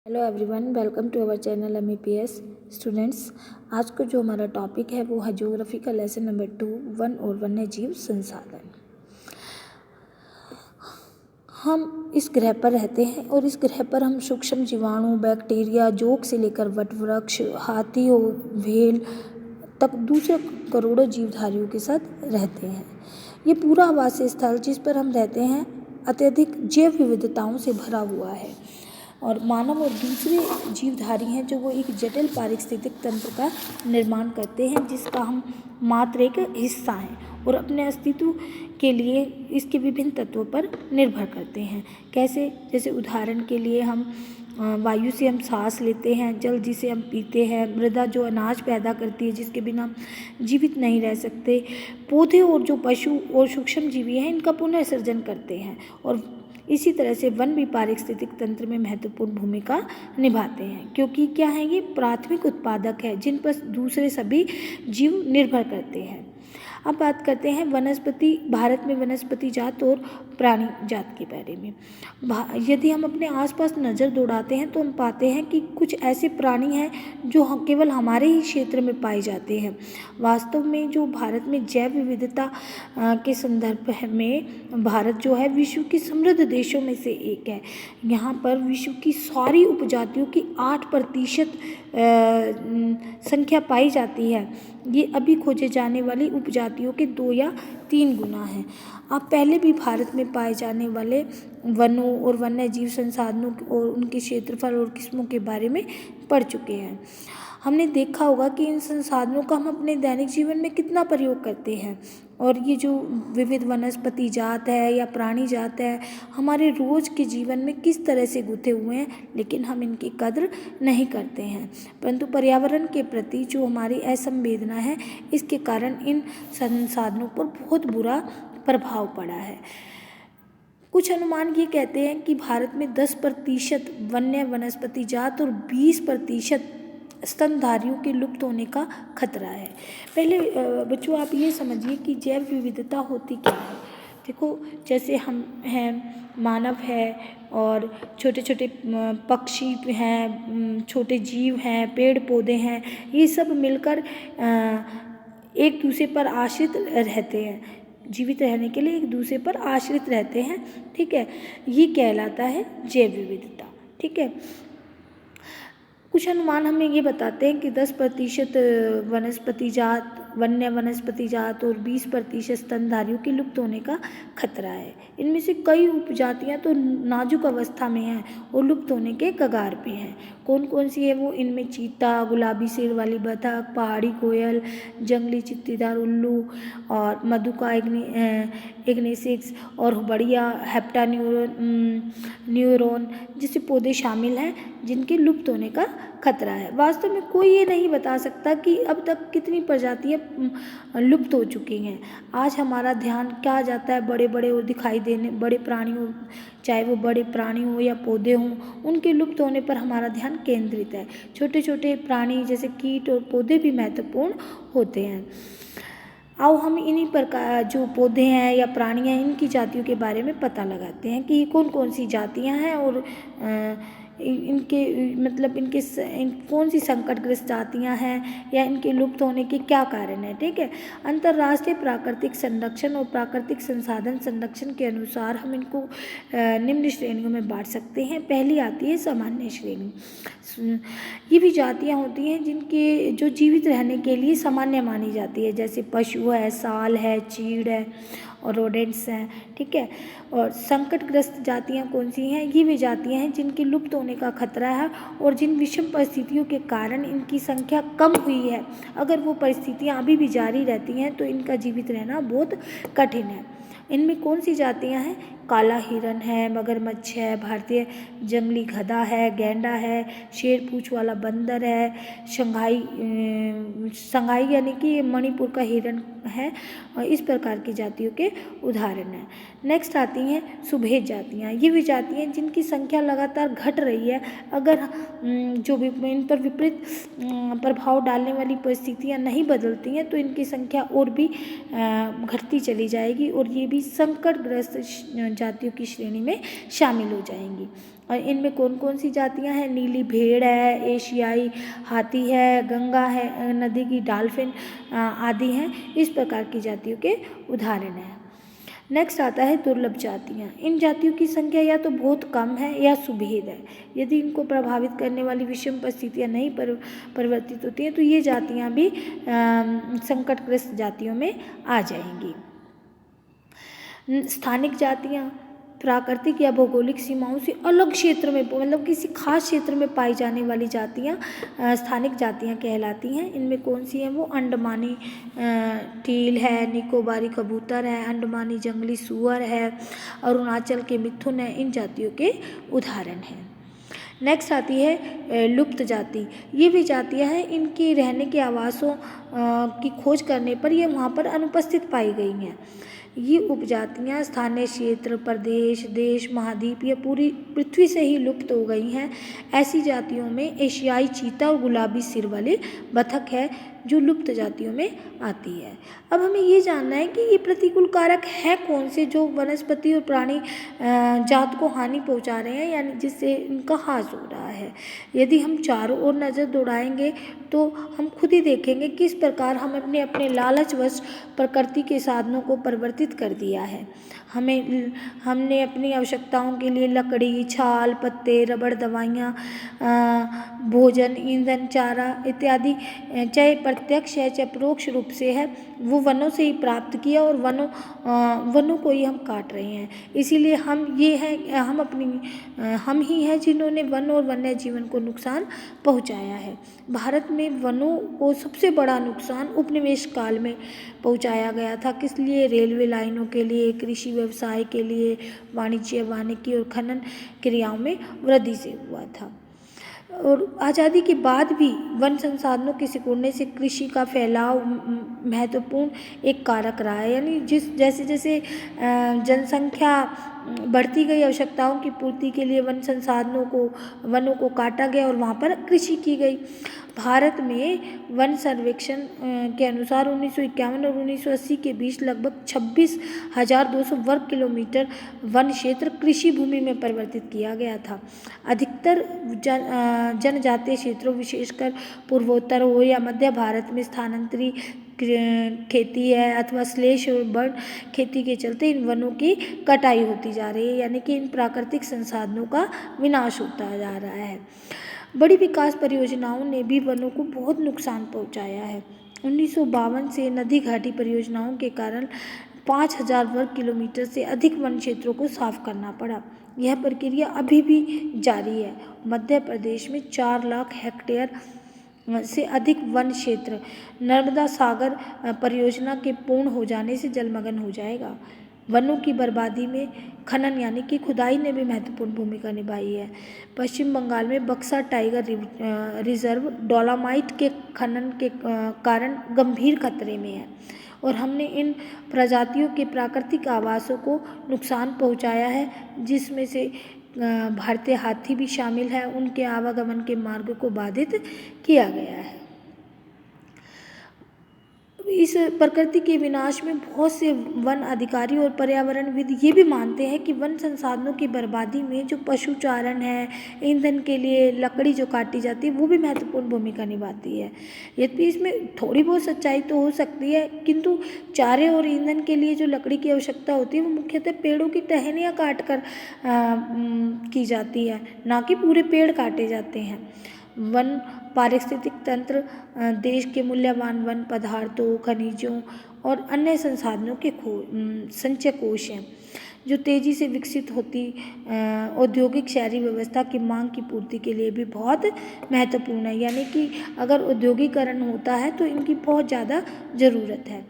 Hello everyone, welcome to our channel MEPS students. आज को जो हमारा टॉपिक है वो है ज्योग्राफी का लेसन नंबर 2, वन और वन्य जीव संसाधन। हम इस ग्रह पर रहते हैं और इस ग्रह पर हम सूक्ष्म जीवाणु, बैक्टीरिया, जोंक से लेकर वटवृक्ष, हाथी और व्हेल तक दूसरे करोड़ों जीवधारियों के साथ रहते हैं। ये पूरा आवासीय स्थल जिस पर हम रहते हैं अत्यधिक जैव विविधताओं से भरा हुआ है और मानव और दूसरे जीवधारी हैं जो वो एक जटिल पारिस्थितिक तंत्र का निर्माण करते हैं जिसका हम मात्र एक हिस्सा हैं और अपने अस्तित्व के लिए इसके विभिन्न तत्वों पर निर्भर करते हैं। कैसे? जैसे उदाहरण के लिए हम वायु से हम सांस लेते हैं, जल जिसे हम पीते हैं, मृदा जो अनाज पैदा करती है जिसके बिना हम जीवित नहीं रह सकते, पौधे और जो पशु और सूक्ष्म जीवी हैं इनका पुनर्सर्जन करते हैं और इसी तरह से वन भी पारिस्थितिक तंत्र में महत्वपूर्ण भूमिका निभाते हैं क्योंकि क्या है, ये प्राथमिक उत्पादक है जिन पर दूसरे सभी जीव निर्भर करते हैं। अब बात करते हैं वनस्पति, भारत में वनस्पति जात और प्राणी जात के बारे में। यदि हम अपने आसपास नज़र दौड़ाते हैं तो हम पाते हैं कि कुछ ऐसे प्राणी हैं जो केवल हमारे ही क्षेत्र में पाए जाते हैं। वास्तव में जो भारत में जैव विविधता के संदर्भ में भारत जो है विश्व के समृद्ध देशों में से एक है। यहाँ पर विश्व की सारी उपजातियों की 8% संख्या पाई जाती है। ये अभी खोजे जाने वाली उपजातियों के 2 या 3 गुना है। आप पहले भी भारत में पाए जाने वाले वनों और वन्य जीव संसाधनों और उनके क्षेत्रफल और किस्मों के बारे में पढ़ चुके हैं। हमने देखा होगा कि इन संसाधनों का हम अपने दैनिक जीवन में कितना प्रयोग करते हैं और ये जो विविध वनस्पति जात है या प्राणी जात है हमारे रोज के जीवन में किस तरह से गुथे हुए हैं, लेकिन हम इनकी कद्र नहीं करते हैं। परंतु पर्यावरण के प्रति जो हमारी असंवेदना है इसके कारण इन संसाधनों पर बहुत बुरा प्रभाव पड़ा है। कुछ अनुमान ये कहते हैं कि भारत में 10% वन्य वनस्पति जात और 20% स्तनधारियों के लुप्त होने का खतरा है। पहले बच्चों आप ये समझिए कि जैव विविधता होती क्या है। देखो, जैसे हम हैं, मानव है और छोटे छोटे पक्षी हैं, छोटे जीव हैं, पेड़ पौधे हैं, ये सब मिलकर एक दूसरे पर आश्रित रहते हैं, जीवित रहने के लिए एक दूसरे पर आश्रित रहते हैं। ठीक है, ये कहलाता है जैव विविधता। ठीक है, कुछ अनुमान हमें ये बताते हैं कि 10% वनस्पति जात, वन्य वनस्पति जात और 20% स्तनधारियों के लुप्त होने का खतरा है। इनमें से कई उपजातियां तो नाजुक अवस्था में हैं और लुप्त होने के कगार पे हैं। कौन कौन सी है वो? इनमें चीता, गुलाबी सिर वाली बतख, पहाड़ी कोयल, जंगली चित्तीदार उल्लू और मधुका इग्निसिक्स और बढ़िया हेप्टा न्यूरॉन जैसे पौधे शामिल हैं जिनके लुप्त होने का खतरा है। वास्तव में कोई ये नहीं बता सकता कि अब तक कितनी प्रजातियां लुप्त हो चुकी हैं। आज हमारा ध्यान क्या जाता है, बड़े बड़े और दिखाई देने बड़े प्राणियों, चाहे वो बड़े प्राणी हो या पौधे हों, उनके लुप्त होने पर हमारा ध्यान केंद्रित है। छोटे छोटे प्राणी जैसे कीट और पौधे भी महत्वपूर्ण होते हैं। आओ हम इन्हीं प्रकार जो पौधे हैं या प्राणी हैं इनकी जातियों के बारे में पता लगाते हैं कि कौन कौन सी जातियां हैं और इनके मतलब कौन सी संकटग्रस्त जातियां हैं या इनके लुप्त होने के क्या कारण है। ठीक है, अंतर्राष्ट्रीय प्राकृतिक संरक्षण और प्राकृतिक संसाधन संरक्षण के अनुसार हम इनको निम्न श्रेणियों में बांट सकते हैं। पहली आती है सामान्य श्रेणी। ये भी जातियां होती हैं जिनके जो जीवित रहने के लिए सामान्य मानी जाती है, जैसे पशु है, साल है, चीड़ है और रोडेंट्स हैं। ठीक है, और संकटग्रस्त जातियां कौन सी हैं? ये वे जातियां हैं जिनके लुप्त होने का खतरा है और जिन विषम परिस्थितियों के कारण इनकी संख्या कम हुई है। अगर वो परिस्थितियां अभी भी जारी रहती हैं तो इनका जीवित रहना बहुत कठिन है। इनमें कौन सी जातियां हैं? काला हिरन है, मगरमच्छ है, भारतीय जंगली गधा है, गैंडा है, शेर पूंछ वाला बंदर है, संघाई यानी कि मणिपुर का हिरन है और इस प्रकार की जातियों के उदाहरण हैं। नेक्स्ट आती हैं सुभेद जातियाँ। ये भी जातियाँ जिनकी संख्या लगातार घट रही है। अगर जो भी इन पर विपरीत प्रभाव डालने वाली परिस्थितियाँ नहीं बदलती हैं तो इनकी संख्या और भी घटती चली जाएगी और ये भी संकटग्रस्त जातियों की श्रेणी में शामिल हो जाएंगी। और इनमें कौन कौन सी जातियां हैं? नीली भेड़ है, एशियाई हाथी है, गंगा है नदी की डॉल्फिन आदि हैं। इस प्रकार की जातियों के उदाहरण हैं। नेक्स्ट आता है दुर्लभ जातियाँ। इन जातियों की संख्या या तो बहुत कम है या सुभेद है। यदि इनको प्रभावित करने वाली विषम परिस्थितियाँ नहीं परिवर्तित होती हैं तो ये जातियाँ भी संकटग्रस्त जातियों में आ जाएंगी। स्थानिक जातियाँ प्राकृतिक या भौगोलिक सीमाओं से अलग क्षेत्र में, मतलब किसी खास क्षेत्र में पाई जाने वाली जातियाँ स्थानिक जातियाँ कहलाती हैं। इनमें कौन सी हैं? वो अंडमानी टील है, निकोबारी कबूतर है, अंडमानी जंगली सूअर है, अरुणाचल के मिथुन है। इन जातियों के उदाहरण हैं। नेक्स्ट आती है लुप्त जाति। ये भी जातियाँ हैं, इनके रहने के आवासों की खोज करने पर ये वहाँ पर अनुपस्थित पाई गई हैं। ये उपजातियाँ स्थानीय क्षेत्र, प्रदेश, देश, महाद्वीप या पूरी पृथ्वी से ही लुप्त हो गई हैं। ऐसी जातियों में एशियाई चीता और गुलाबी सिर वाली बतख है जो लुप्त जातियों में आती है। अब हमें ये जानना है कि ये प्रतिकूल कारक है कौन से जो वनस्पति और प्राणी जात को हानि पहुंचा रहे हैं, यानी जिससे इनका ह्रास हो रहा है। यदि हम चारों ओर नज़र दौड़ाएंगे तो हम खुद ही देखेंगे किस प्रकार हम अपने लालचवश प्रकृति के साधनों को परिवर्तित कर दिया है। हमने अपनी आवश्यकताओं के लिए लकड़ी, छाल, पत्ते, रबड़, दवाइयाँ, भोजन, ईंधन, चारा इत्यादि चाहे प्रत्यक्ष है चाहे परोक्ष रूप से है वो वनों से ही प्राप्त किया और वनों को ही हम काट रहे हैं। इसीलिए हम ही हैं जिन्होंने वन और वन्य जीवन को नुकसान पहुंचाया है। भारत में वनों को सबसे बड़ा नुकसान उपनिवेश काल में पहुंचाया गया था। किस लिए? रेलवे लाइनों के लिए, कृषि व्यवसाय के लिए, वाणिज्य, वानिकी और खनन क्रियाओं में वृद्धि से हुआ था। और आज़ादी के बाद भी वन संसाधनों के सिकुड़ने से कृषि का फैलाव महत्वपूर्ण एक कारक रहा है। यानी जैसे जैसे जनसंख्या बढ़ती गई, आवश्यकताओं की पूर्ति के लिए वनों को काटा गया और वहाँ पर कृषि की गई। भारत में वन सर्वेक्षण के अनुसार 1951 और 1980 के बीच लगभग 26,200 वर्ग किलोमीटर वन क्षेत्र कृषि भूमि में परिवर्तित किया गया था। अधिकतर जनजातीय क्षेत्रों, विशेषकर पूर्वोत्तर हो या मध्य भारत में स्थानांतरी खेती है अथवा स्लेश और बर्ड खेती के चलते इन वनों की कटाई होती जा रही है, यानी कि इन प्राकृतिक संसाधनों का विनाश होता जा रहा है। बड़ी विकास परियोजनाओं ने भी वनों को बहुत नुकसान पहुंचाया है। 1952 से नदी घाटी परियोजनाओं के कारण 5,000 वर्ग किलोमीटर से अधिक वन क्षेत्रों को साफ करना पड़ा। यह प्रक्रिया अभी भी जारी है। मध्य प्रदेश में 4 लाख हेक्टेयर से अधिक वन क्षेत्र नर्मदा सागर परियोजना के पूर्ण हो जाने से जलमग्न हो जाएगा। वनों की बर्बादी में खनन यानी कि खुदाई ने भी महत्वपूर्ण भूमिका निभाई है। पश्चिम बंगाल में बक्सा टाइगर रिजर्व डोलामाइट के खनन के कारण गंभीर खतरे में है और हमने इन प्रजातियों के प्राकृतिक आवासों को नुकसान पहुंचाया है, जिसमें से भारतीय हाथी भी शामिल है। उनके आवागमन के मार्ग को बाधित किया गया है। इस प्रकृति के विनाश में बहुत से वन अधिकारी और पर्यावरणविद ये भी मानते हैं कि वन संसाधनों की बर्बादी में जो पशुचारण है, ईंधन के लिए लकड़ी जो काटी जाती है वो भी महत्वपूर्ण भूमिका निभाती है। यद्यपि इसमें थोड़ी बहुत सच्चाई तो हो सकती है, किंतु चारे और ईंधन के लिए जो लकड़ी की आवश्यकता होती है वो मुख्यतः पेड़ों की टहनियाँ काट कर की जाती है, ना कि पूरे पेड़ काटे जाते हैं। वन पारिस्थितिक तंत्र देश के मूल्यवान वन पदार्थों, खनिजों और अन्य संसाधनों के संचय कोश हैं जो तेज़ी से विकसित होती औद्योगिक शहरी व्यवस्था की मांग की पूर्ति के लिए भी बहुत महत्वपूर्ण है। यानी कि अगर औद्योगिकरण होता है तो इनकी बहुत ज़्यादा ज़रूरत है।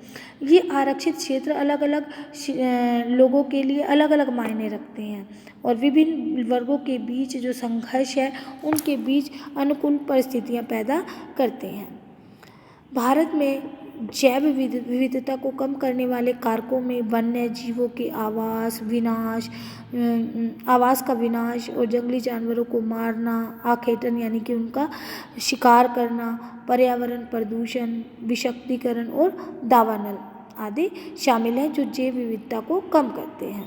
ये आरक्षित क्षेत्र अलग अलग लोगों के लिए अलग अलग मायने रखते हैं और विभिन्न वर्गों के बीच जो संघर्ष है उनके बीच अनुकूल परिस्थितियाँ पैदा करते हैं। भारत में जैव विविधता को कम करने वाले कारकों में वन्य जीवों के आवास का विनाश और जंगली जानवरों को मारना, आखेटन यानी कि उनका शिकार करना, पर्यावरण प्रदूषण, विषाक्तीकरण और दावानल आदि शामिल हैं जो जैव विविधता को कम करते हैं।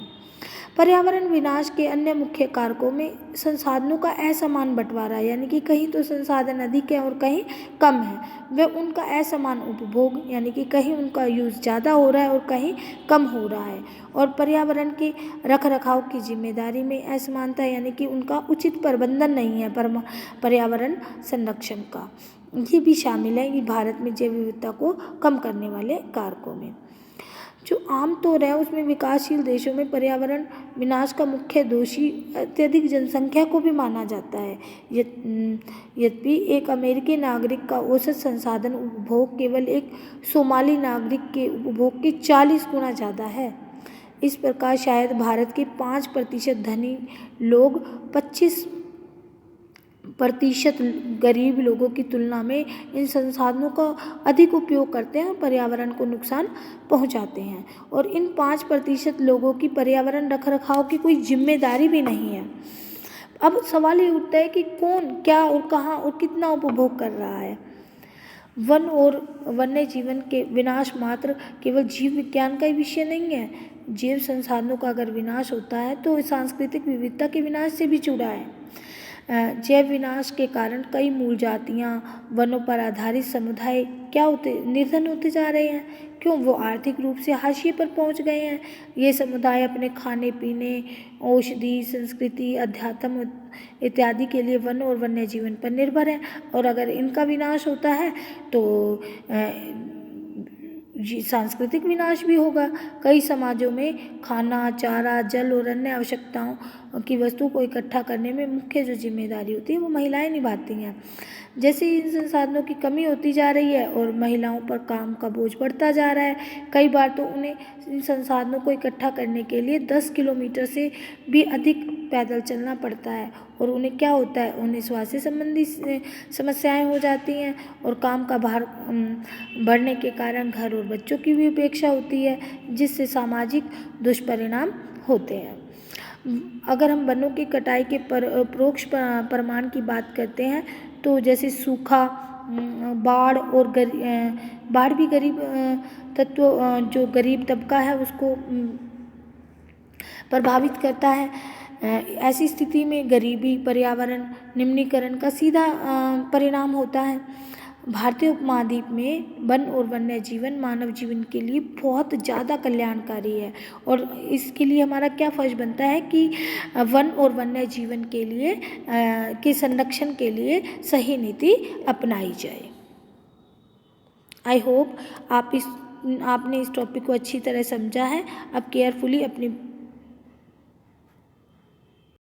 पर्यावरण विनाश के अन्य मुख्य कारकों में संसाधनों का असमान बंटवारा, यानी कि कहीं तो संसाधन अधिक है और कहीं कम है, व उनका असमान उपभोग, यानी कि कहीं उनका यूज़ ज़्यादा हो रहा है और कहीं कम हो रहा है, और पर्यावरण के रख रखाव की जिम्मेदारी में असमानता, यानी कि उनका उचित प्रबंधन नहीं है पर्यावरण संरक्षण का। ये भी शामिल है कि भारत में जैव विविधता को कम करने वाले कारकों में। जो आमतौर है उसमें विकासशील देशों में पर्यावरण विनाश का मुख्य दोषी अत्यधिक जनसंख्या को भी माना जाता है। यद्यपि एक अमेरिकी नागरिक का औसत संसाधन उपभोग केवल एक सोमाली नागरिक के उपभोग के 40 गुना ज़्यादा है। इस प्रकार शायद भारत के 5% धनी लोग 25% गरीब लोगों की तुलना में इन संसाधनों का अधिक उपयोग करते हैं और पर्यावरण को नुकसान पहुंचाते हैं, और इन 5% लोगों की पर्यावरण रखरखाव की कोई जिम्मेदारी भी नहीं है। अब सवाल ये उठता है कि कौन, क्या और कहाँ और कितना उपभोग कर रहा है। वन और वन्य जीवन के विनाश मात्र केवल जीव विज्ञान का ही विषय नहीं है। जैव संसाधनों का अगर विनाश होता है तो सांस्कृतिक विविधता के विनाश से भी जुड़ा है। जैव विनाश के कारण कई मूल जातियाँ, वनों पर आधारित समुदाय निर्धन होते जा रहे हैं। क्यों? वो आर्थिक रूप से हाशिए पर पहुंच गए हैं। ये समुदाय अपने खाने पीने, औषधि, संस्कृति, अध्यात्म इत्यादि के लिए वन और वन्य जीवन पर निर्भर हैं, और अगर इनका विनाश होता है तो सांस्कृतिक विनाश भी होगा। कई समाजों में खाना, चारा, जल और अन्य आवश्यकताओं की वस्तु को इकट्ठा करने में मुख्य जो जिम्मेदारी होती है वो महिलाएं निभाती हैं। जैसे इन संसाधनों की कमी होती जा रही है और महिलाओं पर काम का बोझ बढ़ता जा रहा है, कई बार तो उन्हें इन संसाधनों को इकट्ठा करने के लिए 10 किलोमीटर से भी अधिक पैदल चलना पड़ता है, और उन्हें क्या होता है, उन्हें स्वास्थ्य संबंधी समस्याएं हो जाती हैं, और काम का भार बढ़ने के कारण घर और बच्चों की भी उपेक्षा होती है, जिससे सामाजिक दुष्परिणाम होते हैं। अगर हम वनों की कटाई के परोक्ष प्रमाण की बात करते हैं तो जैसे सूखा, बाढ़ और बाढ़ भी गरीब जो गरीब तबका है उसको प्रभावित करता है। ऐसी स्थिति में गरीबी पर्यावरण निम्नीकरण का सीधा परिणाम होता है। भारतीय उपमहाद्वीप में वन और वन्य जीवन मानव जीवन के लिए बहुत ज़्यादा कल्याणकारी है, और इसके लिए हमारा क्या फर्ज बनता है कि वन और वन्य जीवन के लिए के संरक्षण के लिए सही नीति अपनाई जाए। आई होप आपने इस टॉपिक को अच्छी तरह समझा है। अब केयरफुली अपनी